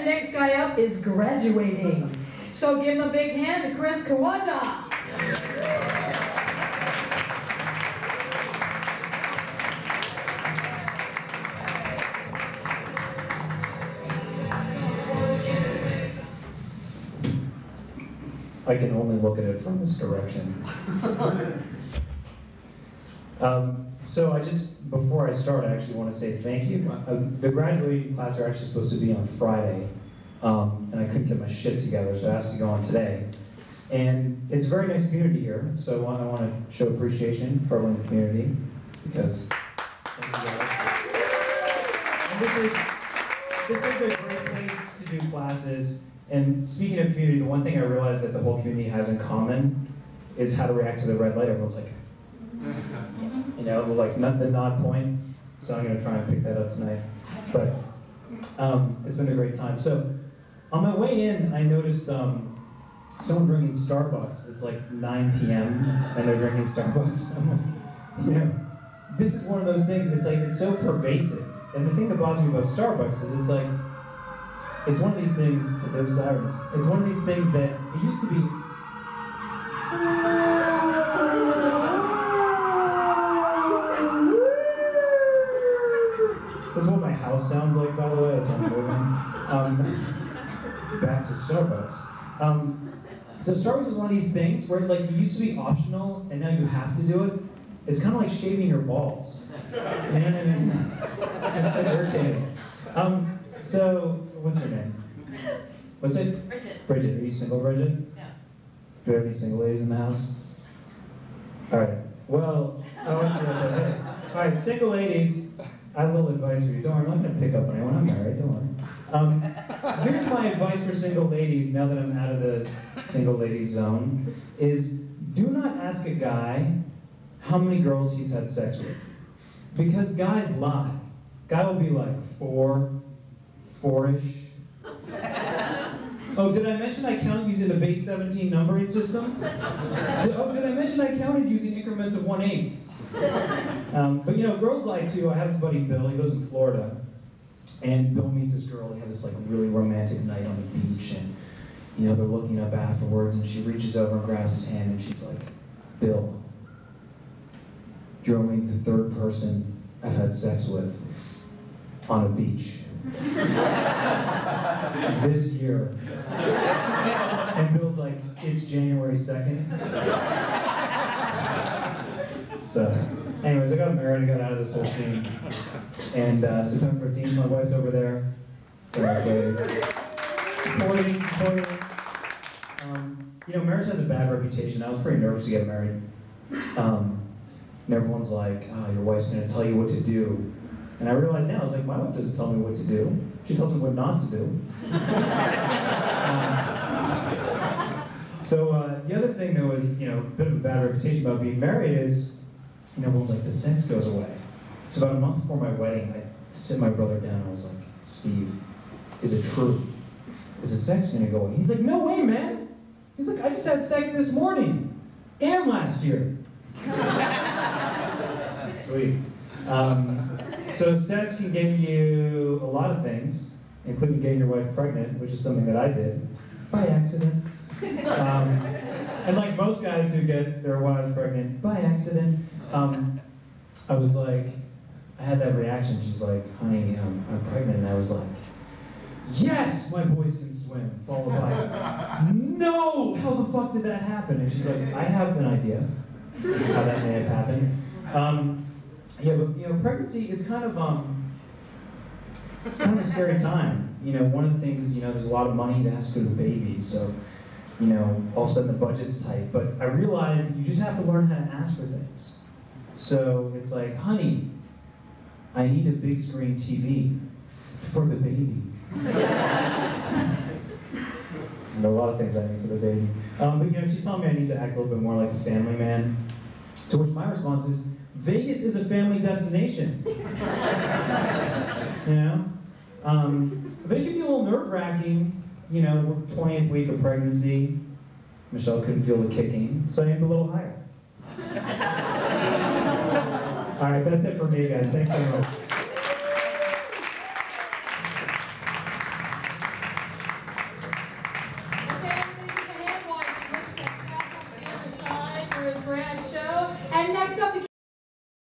next guy up is graduating. So give him a big hand to Chris Kawata. I can only look at it from this direction. So before I start, I actually want to say thank you. The graduating class are actually supposed to be on Friday, and I couldn't get my shit together, so I asked to go on today. And it's a very nice community here, so I want to show appreciation for everyone in the community, because thank you guys. And this is a great place to do classes. And speaking of community, the one thing I realized that the whole community has in common is how to react to the red light. Everyone's like, you know, like the nod point. So I'm going to try and pick that up tonight. But it's been a great time. So on my way in, I noticed someone bringing Starbucks. It's like 9 p.m. and they're drinking Starbucks. I'm like, you know, this is one of those things. It's so pervasive. And the thing that bothers me about Starbucks is it's one of these things, there's sirens, it's one of these things that it used to be, this is what my house sounds like, by the way, as I'm moving. Back to Starbucks. So Starbucks is one of these things where like it used to be optional and now you have to do it. It's kind of like shaving your balls. It's so irritating. So, what's her name? What's it? Bridget. Bridget. Are you single, Bridget? No. Do we have any single ladies in the house? All right. Well, all right, single ladies, I have a little advice for you. Don't worry, I'm not going to pick up on anyone. I'm married, don't worry. Here's my advice for single ladies, now that I'm out of the single ladies zone, is do not ask a guy how many girls he's had sex with. Because guys lie. Guy will be like, 4-ish. Oh, did I mention I counted using the base 17 numbering system? Did I mention I counted using increments of 1/8? But you know, girls lie too. I have this buddy Bill, he lives in Florida. And Bill meets this girl, they have this like really romantic night on the beach, and you know, they're looking up afterwards, and she reaches over and grabs his hand, and she's like, Bill, you're only the third person I've had sex with on a beach. This year. And Bill's like, it's January 2nd. So, anyways, I got married, I got out of this whole scene. And September 15th, my wife's over there. Supporting. You know, marriage has a bad reputation. I was pretty nervous to get married. And everyone's like, oh, your wife's gonna tell you what to do. And I realized now, I was like, my wife doesn't tell me what to do. She tells me what not to do. So the other thing though is, you know, a bit of a bad reputation about being married is, you know, everyone's like, the sex goes away. So about a month before my wedding, I sit my brother down and I was like, Steve, is it true? Is the sex gonna go away? He's like, no way, man. He's like, I just had sex this morning and last year. Sweet. So sex can get you a lot of things, including getting your wife pregnant, which is something that I did, by accident. And like most guys who get their wives pregnant by accident, I was like, I had that reaction. She's like, honey, I'm pregnant. And I was like, yes, my boys can swim. Followed by, no, how the fuck did that happen? And she's like, I have an idea how that may have happened. Yeah, but you know, pregnancy, it's kind of a scary time. You know, one of the things is, you know, there's a lot of money that has to go to the baby, so, you know, all of a sudden the budget's tight. But I realized that you just have to learn how to ask for things. So it's like, honey, I need a big screen TV for the baby. And there are a lot of things I need for the baby. But you know, she's telling me I need to act a little bit more like a family man. To which my response is, Vegas is a family destination. You know? But it can be a little nerve-wracking. You know, we're 20th week of pregnancy. Michelle couldn't feel the kicking, so I aimed a little higher. All right, that's it for me, guys. Thanks so much. scratch